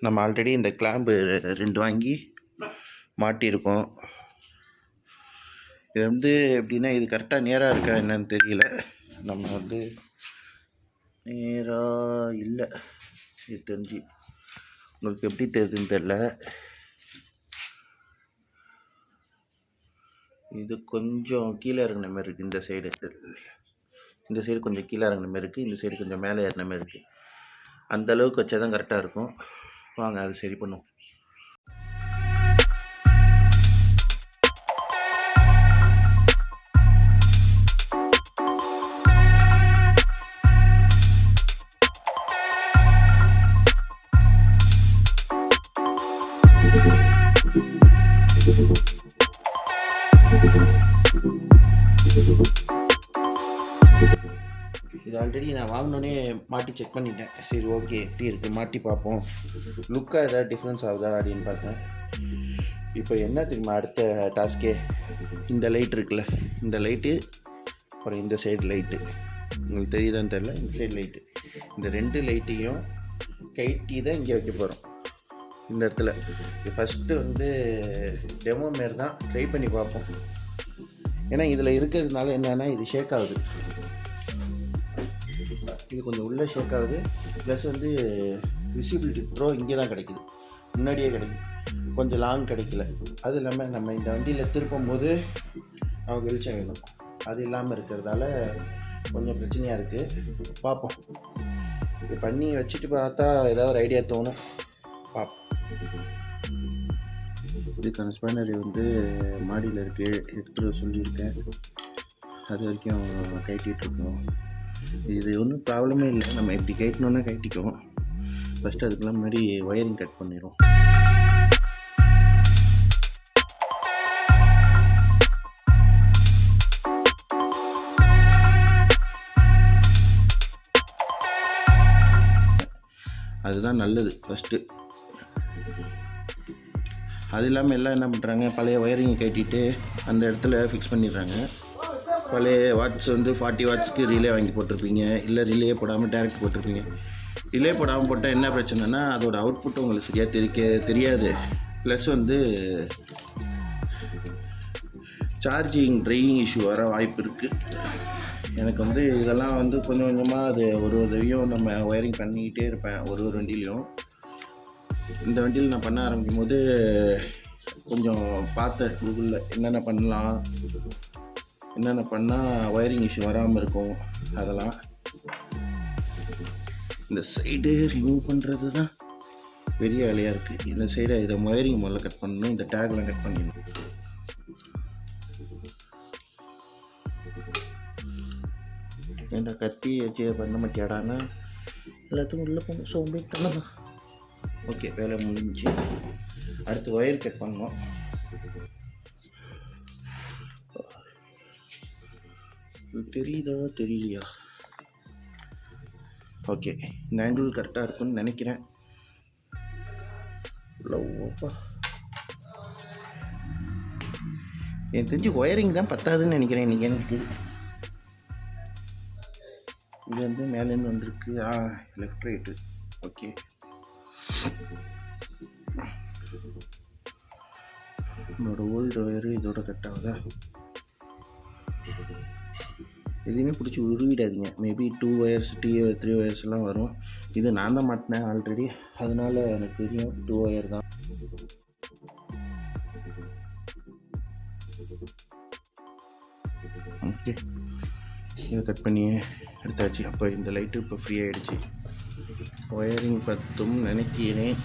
நம்ம ஆல்ரெடி இந்த கிளாம்பு 2 வாங்கி மாட்டியிருக்கோம். இது வந்து எப்படின்னா, இது கரெக்டாக நேராக இருக்கா என்னன்னு தெரியல. நம்ம வந்து நேராக இல்லை, இது தெரிஞ்சு உங்களுக்கு எப்படி தெரியுதுன்னு தெரில. இது கொஞ்சம் கீழே இறங்கின மாதிரி இருக்குது. இந்த சைடு கொஞ்சம் கீழே இறங்கின மாதிரி இருக்குது, இந்த சைடு கொஞ்சம் மேலே ஏறின மாதிரி இருக்குது. அந்த அளவுக்கு வச்சா தான் கரெக்டாக இருக்கும். வாங்க அது சரி பண்ணுவோம். இது ஆல்ரெடி நான் வாங்கினோன்னே மாட்டி செக் பண்ணிட்டேன். சரி ஓகே, எப்படி இருக்குது மாட்டி பார்ப்போம், லுக்காக ஏதாவது டிஃப்ரென்ஸ் ஆகுதா அப்படின்னு பார்த்தேன். இப்போ என்ன தெரியுமா அடுத்த டாஸ்கே, இந்த லைட் இருக்குல்ல, இந்த லைட்டு அப்புறம் இந்த சைடு லைட்டு, உங்களுக்கு தெரியுதான்னு தெரில, இந்த சைடு லைட்டு, இந்த 2 லைட்டையும் கைட்டி தான் இங்கே வைக்க போகிறோம். இந்த இடத்துல ஃபஸ்ட்டு வந்து டெமோ மாரி தான் ட்ரை பண்ணி பார்ப்போம். ஏன்னா இதில் இருக்கிறதுனால என்னென்னா, இது ஷேக் ஆகுது, இது கொஞ்சம் உள்ளே ஷேக் ஆகுது. ப்ளஸ் வந்து விசிபிலிட்டி ப்ரோ இங்கே தான் கிடைக்குது, முன்னாடியே கிடைக்குது, கொஞ்சம் லாங் கிடைக்கல. அது இல்லாமல் நம்ம இந்த வண்டியில் திருப்பும் போது நமக்கு வெளிச்சம் வேணும், அது இல்லாமல் இருக்கிறதால கொஞ்சம் பிரச்சனையாக இருக்குது. பார்ப்போம், இது பண்ணி வச்சுட்டு பார்த்தா ஏதாவது ஒரு ஐடியா தோணும், பார்ப்போம். இதுக்கான ஸ்பேனர் வந்து மாடியில் இருக்குது, எடுத்துகிட்டு சொல்லியிருக்கேன். அது வரைக்கும் கைட்டிகிட்ருக்கோம். இது ஒன்றும் ப்ராப்ளமே இல்லை, நம்ம எப்படி கைட்டணுன்னா கைட்டிக்குவோம். ஃபஸ்ட்டு அதுக்கெல்லாம் முன்னாடி ஒயரிங் கட் பண்ணிடுவோம். அதுதான் நல்லது ஃபஸ்ட்டு. அது இல்லாமல் எல்லாம் என்ன பண்ணுறாங்க, பழைய ஒயரிங்கை கட்டிட்டு அந்த இடத்துல ஃபிக்ஸ் பண்ணிடுறாங்க. பழைய வாட்ஸ் வந்து 40 வாட்ஸ்க்கு ரிலே வாங்கி போட்டிருப்பீங்க, இல்லை ரிலே போடாமல் டேரெக்ட் போட்டிருப்பீங்க. ரிலே போடாமல் போட்டால் என்ன பிரச்சனைனா, அதோட அவுட்புட் உங்களுக்கு சரியாக தெரியாது. ப்ளஸ் வந்து சார்ஜிங் ட்ரைனிங் இஷ்யூ வர வாய்ப்பு இருக்குது. எனக்கு வந்து இதெல்லாம் வந்து கொஞ்சம் கொஞ்சமாக அது ஒரு உதவியும் நம்ம ஒயரிங் பண்ணிக்கிட்டே இருப்பேன் ஒரு வண்டியிலையும். இந்த வண்டியில் நான் பண்ண ஆரம்பிக்கும் போது கொஞ்சம் பார்த்தேன் கூகுளில் என்னென்ன பண்ணலாம், என்னென்ன பண்ணால் ஒயரிங் இஷ்யூ வராமல் இருக்கும். அதெல்லாம் இந்த சைடு ரிமூவ் பண்ணுறது தான் பெரிய வேலையாக இருக்குது. இந்த சைடை இதை ஒயரிங் முதல்ல கட் பண்ணணும், இந்த டேக்லாம் கட் பண்ணிடணும். ஏன்டா கத்தி வச்சு பண்ண மாட்டியாடான்னா எல்லாத்துக்கும் உள்ளே போகணும், சோம்பே தள்ளலாம். ஓகே, வேலை முடிஞ்சு. அடுத்து ஒயர் கட் பண்ணோம். தெரியுதா தெரியலையா? ஓகே, இந்த ஆங்கிள் கரெக்டாக இருக்குன்னு நினைக்கிறேன். எனக்கு தெரிஞ்சு ஒயரிங் தான் பத்தாதுன்னு நினைக்கிறேன் இன்றைக்கி. எனக்கு இது வந்து மேலேருந்து வந்திருக்கு. Left right. ஓகே, என்னோட ஓல்டு ஒயரு இதோட கட் ஆகுதா? எதுவுமே பிடிச்சி உருவிடாதீங்க. மேபி 2 ஒயர்ஸ் 3 ஒயர்ஸ்லாம் வரும். இது நான் தான் மாட்டினேன் ஆல்ரெடி, அதனால் எனக்கு தெரியும் 2 ஒயர் தான். ஓகே, இதை கட் பண்ணி எடுத்தாச்சு. அப்போ இந்த லைட்டு இப்போ ஃப்ரீ ஆகிடுச்சு. ஒயரிங் பத்தும் நினைக்கிறேன்.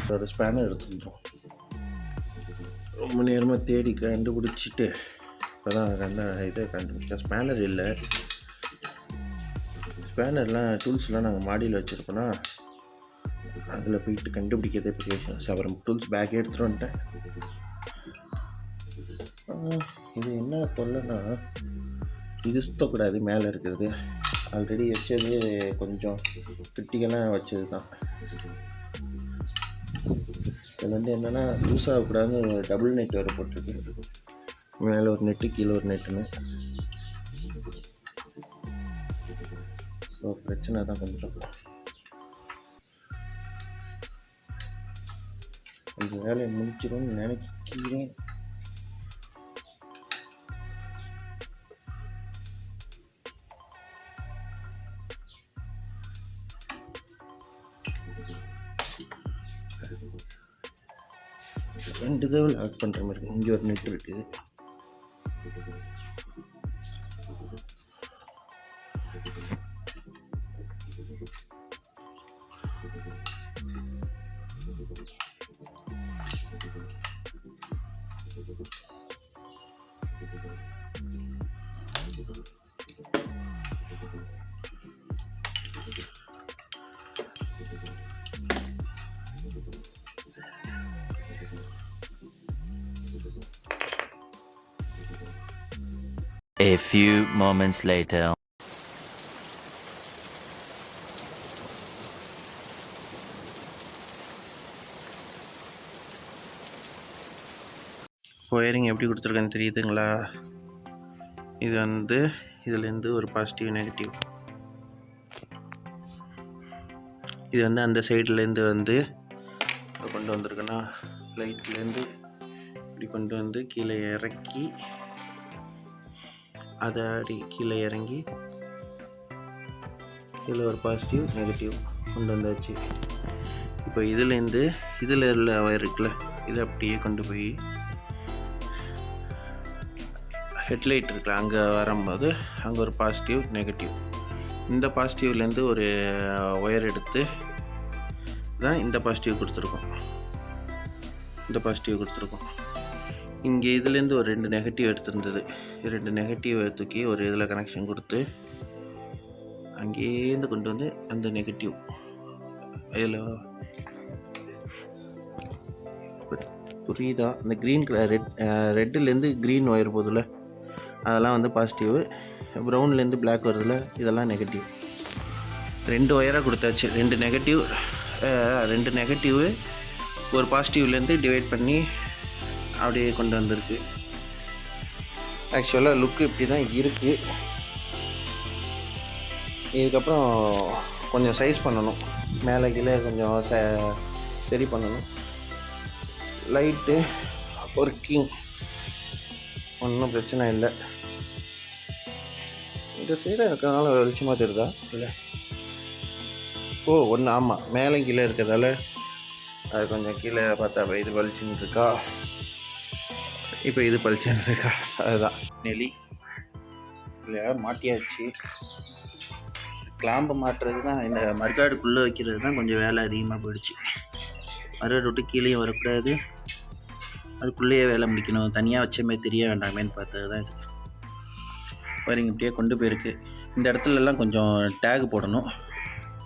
அதோட ஸ்பேனர் எடுத்துருந்தோம். ரொம்ப நேரமாக தேடி கண்டுபிடிச்சிட்டு இப்போ தான் இதை கண்டுபிடிச்சேன். ஸ்பேனர் இல்லை. ஸ்பேனர்லாம் டூல்ஸ்லாம் நாங்கள் மாடியில் வச்சுருக்கோன்னா அதில் போயிட்டு கண்டுபிடிக்கிறதே பெரிய விஷயம். அப்புறம் டூல்ஸ் பேக்கே எடுத்துகிட்டு வந்துட்டேன். இது என்ன தொல்லைன்னா, இது சுற்றக்கூடாது. மேலே இருக்கிறது ஆல்ரெடி வச்சது கொஞ்சம் கிரிட்டிக்கலாக வச்சது தான். இதில் வந்து என்னென்னா லூஸ் ஆகக்கூடாதுன்னு டபுள் நெட் வேறு போட்டிருக்கு. மேலே ஒரு நெட்டு கீழே ஒரு நெட்டுன்னு. ஸோ பிரச்சனை தான் கொஞ்சம் வேலையை முடிச்சிடும்னு நினைக்கிறேன். ரெண்டு தடவை லாக் பண்ணுற மாதிரி இருக்குது. இங்கே ஒரு நெட் இருக்குது. A few moments later. Wiring எப்படி கொடுத்துருக்கேன்னு தெரியுதுங்களா? இது வந்து இதுலேருந்து ஒரு பாசிட்டிவ் நெகட்டிவ். இது வந்து அந்த சைட்லேருந்து வந்து கொண்டு வந்திருக்குன்னா லைட்லேருந்து இப்படி கொண்டு வந்து கீழே இறக்கி அதை அடி கீழே இறங்கி இதில் ஒரு பாசிட்டிவ் நெகட்டிவ் கொண்டு வந்தாச்சு. இப்போ இதுலேருந்து இதில் உள்ள ஒயர் இருக்குல்ல, இதை அப்படியே கொண்டு போய் ஹெட்லைட் இருக்குல்ல, அங்கே வரும்போது அங்கே ஒரு பாசிட்டிவ் நெகட்டிவ். இந்த பாசிட்டிவ்லேருந்து ஒரு ஒயர் எடுத்து தான் இந்த பாசிட்டிவ் கொடுத்துருக்கோம். இங்கே இதுலேருந்து ஒரு 2 நெகட்டிவ் எடுத்துருந்தது. 2 நெகட்டிவ் தூக்கி ஒரு இதில் கனெக்ஷன் கொடுத்து அங்கேருந்து கொண்டு வந்து அந்த நெகட்டிவ் இதில் புரியுதா? அந்த க்ரீன் கலர் ரெட்டுலேருந்து க்ரீன் ஒயர் போதில்ல, அதெல்லாம் வந்து பாசிட்டிவ். ப்ரௌன்லேருந்து பிளாக் வருதுல்ல, இதெல்லாம் நெகட்டிவ். 2 ஒயராக கொடுத்தாச்சு. 2 நெகட்டிவ் ஒரு பாசிட்டிவ்லேருந்து டிவைட் பண்ணி அப்படியே கொண்டு வந்திருக்கு. ஆக்சுவலாக லுக்கு இப்படி தான் இருக்குது. இதுக்கப்புறம் கொஞ்சம் சைஸ் பண்ணணும், மேலே கீழே கொஞ்சம் சரி பண்ணணும். லைட்டு ஒர்க்கிங் ஒன்றும் பிரச்சனை இல்லை. இந்த சைடாக இருக்கிறதுனால வெளிச்சமாக தெரியுதா இல்லை? ஒன்று ஆமாம், மேலே கீழே இருக்கிறதால அது கொஞ்சம் கீழே பார்த்தா இது வெளிச்சுன்னு இருக்கா, இப்போ இது பளிச்சுன்னு இருக்கா, அதுதான் நெலி இல்லை மாட்டியாச்சு. கிளாம்பை மாட்டுறது தான், இந்த மறுகாடுக்குள்ளே வைக்கிறது தான் கொஞ்சம் வேலை அதிகமாக போயிடுச்சு. மறுகாடு விட்டு கீழே வரக்கூடாது, அதுக்குள்ளேயே வேலை முடிக்கணும். தனியாக வச்ச மாதிரி தெரிய வேண்டாமேன்னு பார்த்தது தான் இது. வரிங்க இப்படியே கொண்டு போயிருக்கு. இந்த இடத்துலலாம் கொஞ்சம் டேக் போடணும்.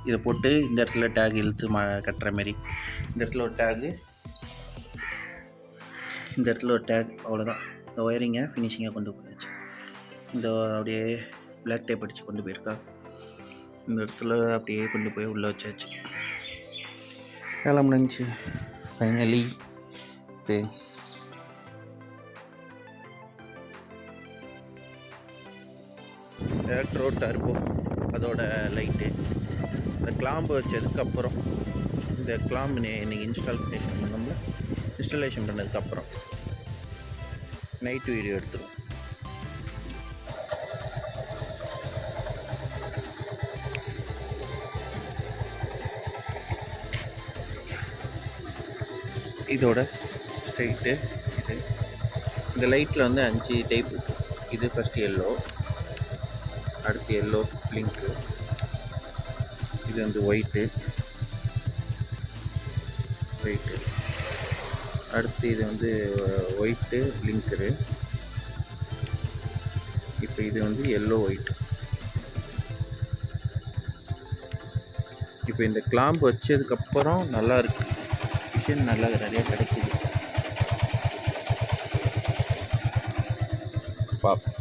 இதை போட்டு இந்த இடத்துல டேக் இழுத்து கட்டுற மாதிரி இந்த இடத்துல ஒரு டேகு, இந்த இடத்துல ஒரு டேக், அவ்வளோதான். இந்த ஒயரிங்கை ஃபினிஷிங்காக கொண்டு போயாச்சு. இந்த அப்படியே பிளாக் டேப் அடித்து கொண்டு போயிருக்கா. இந்த இடத்துல அப்படியே கொண்டு போய் உள்ளே வச்சாச்சு. வேலை முடிஞ்சு ஃபைனலி. எலக்ட்ரோ டர்போ அதோட லைட்டு, இந்த கிளாம்பு வச்சதுக்கப்புறம், இந்த கிளாம்பு இன்றைக்கி இன்ஸ்டாலேஷன் பண்ணதுக்கப்புறம் நைட்டு வீடியோ எடுத்துரும். இதோட ஸ்ட்ரைட்டு இது. இந்த லைட்டில் வந்து 5 டைப். இது ஃபஸ்ட்டு எல்லோ, அடுத்து எல்லோ பிளிங்க்கு, இது வந்து ஒயிட்டு, அடுத்து இது வந்து ஒயிட்டு பிளிங்கரு, இப்போ இது வந்து எல்லோ ஒயிட். இப்போ இந்த கிளாம்பு வச்சதுக்கப்புறம் நல்லா இருக்கு, விஷன் நல்லா நிறையா கிடைக்கிது. பாப்போம்.